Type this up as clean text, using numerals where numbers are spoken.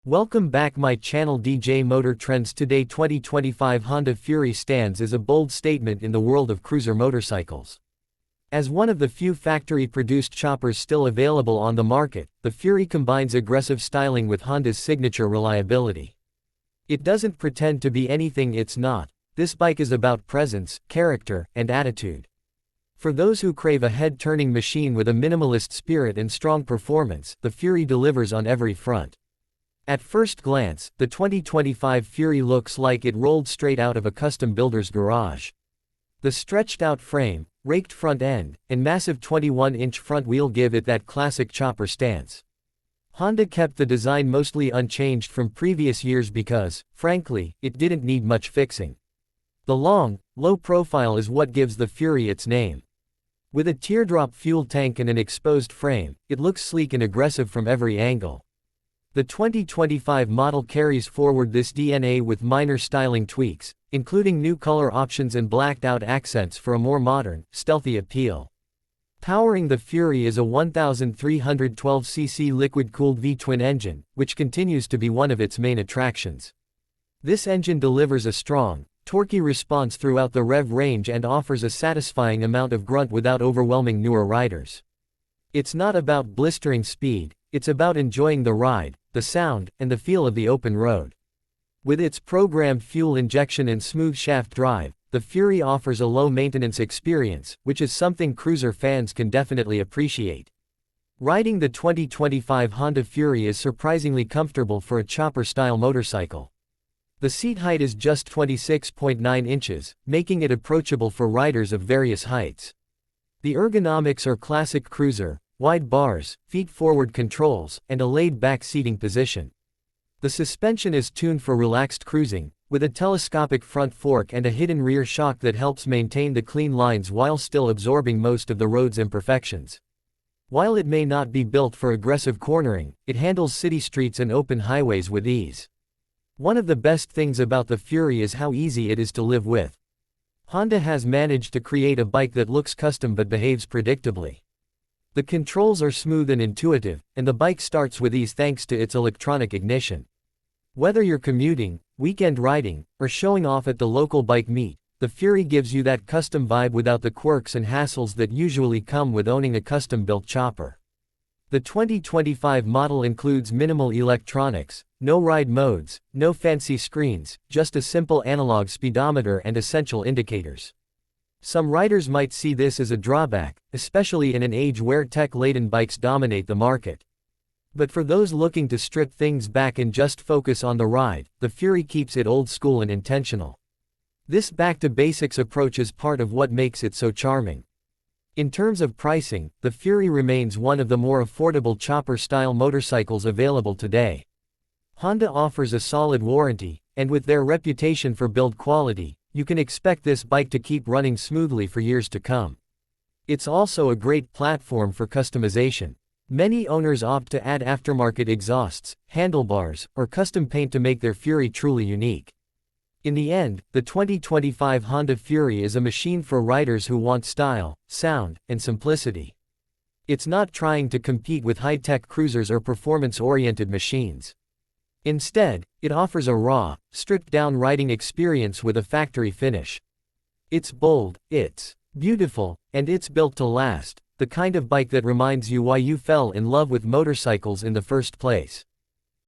Welcome back my channel DJ Motor Trends. Today 2025 Honda Fury stands as a bold statement in the world of cruiser motorcycles. As one of the few factory-produced choppers still available on the market, the Fury combines aggressive styling with Honda's signature reliability. It doesn't pretend to be anything it's not. This bike is about presence, character, and attitude. For those who crave a head-turning machine with a minimalist spirit and strong performance, the Fury delivers on every front. At first glance, the 2025 Fury looks like it rolled straight out of a custom builder's garage. The stretched-out frame, raked front end, and massive 21-inch front wheel give it that classic chopper stance. Honda kept the design mostly unchanged from previous years because, frankly, it didn't need much fixing. The long, low profile is what gives the Fury its name. With a teardrop fuel tank and an exposed frame, it looks sleek and aggressive from every angle. The 2025 model carries forward this DNA with minor styling tweaks, including new color options and blacked-out accents for a more modern, stealthy appeal. Powering the Fury is a 1,312cc liquid-cooled V-twin engine, which continues to be one of its main attractions. This engine delivers a strong, torquey response throughout the rev range and offers a satisfying amount of grunt without overwhelming newer riders. It's not about blistering speed, it's about enjoying the ride, the sound, and the feel of the open road. With its programmed fuel injection and smooth shaft drive, the Fury offers a low-maintenance experience, which is something cruiser fans can definitely appreciate. Riding the 2025 Honda Fury is surprisingly comfortable for a chopper-style motorcycle. The seat height is just 26.9 inches, making it approachable for riders of various heights. The ergonomics are classic cruiser, wide bars, feet-forward controls, and a laid-back seating position. The suspension is tuned for relaxed cruising, with a telescopic front fork and a hidden rear shock that helps maintain the clean lines while still absorbing most of the road's imperfections. While it may not be built for aggressive cornering, it handles city streets and open highways with ease. One of the best things about the Fury is how easy it is to live with. Honda has managed to create a bike that looks custom but behaves predictably. The controls are smooth and intuitive, and the bike starts with ease thanks to its electronic ignition. Whether you're commuting, weekend riding, or showing off at the local bike meet, the Fury gives you that custom vibe without the quirks and hassles that usually come with owning a custom-built chopper. The 2025 model includes minimal electronics, no ride modes, no fancy screens, just a simple analog speedometer and essential indicators. Some riders might see this as a drawback, especially in an age where tech-laden bikes dominate the market. But for those looking to strip things back and just focus on the ride, the Fury keeps it old school and intentional. This back-to-basics approach is part of what makes it so charming. In terms of pricing, the Fury remains one of the more affordable chopper-style motorcycles available today. Honda offers a solid warranty, and with their reputation for build quality, you can expect this bike to keep running smoothly for years to come. It's also a great platform for customization. Many owners opt to add aftermarket exhausts, handlebars, or custom paint to make their Fury truly unique. In the end, the 2025 Honda Fury is a machine for riders who want style, sound, and simplicity. It's not trying to compete with high-tech cruisers or performance-oriented machines. Instead, it offers a raw, stripped-down riding experience with a factory finish. It's bold, it's beautiful, and it's built to last, the kind of bike that reminds you why you fell in love with motorcycles in the first place.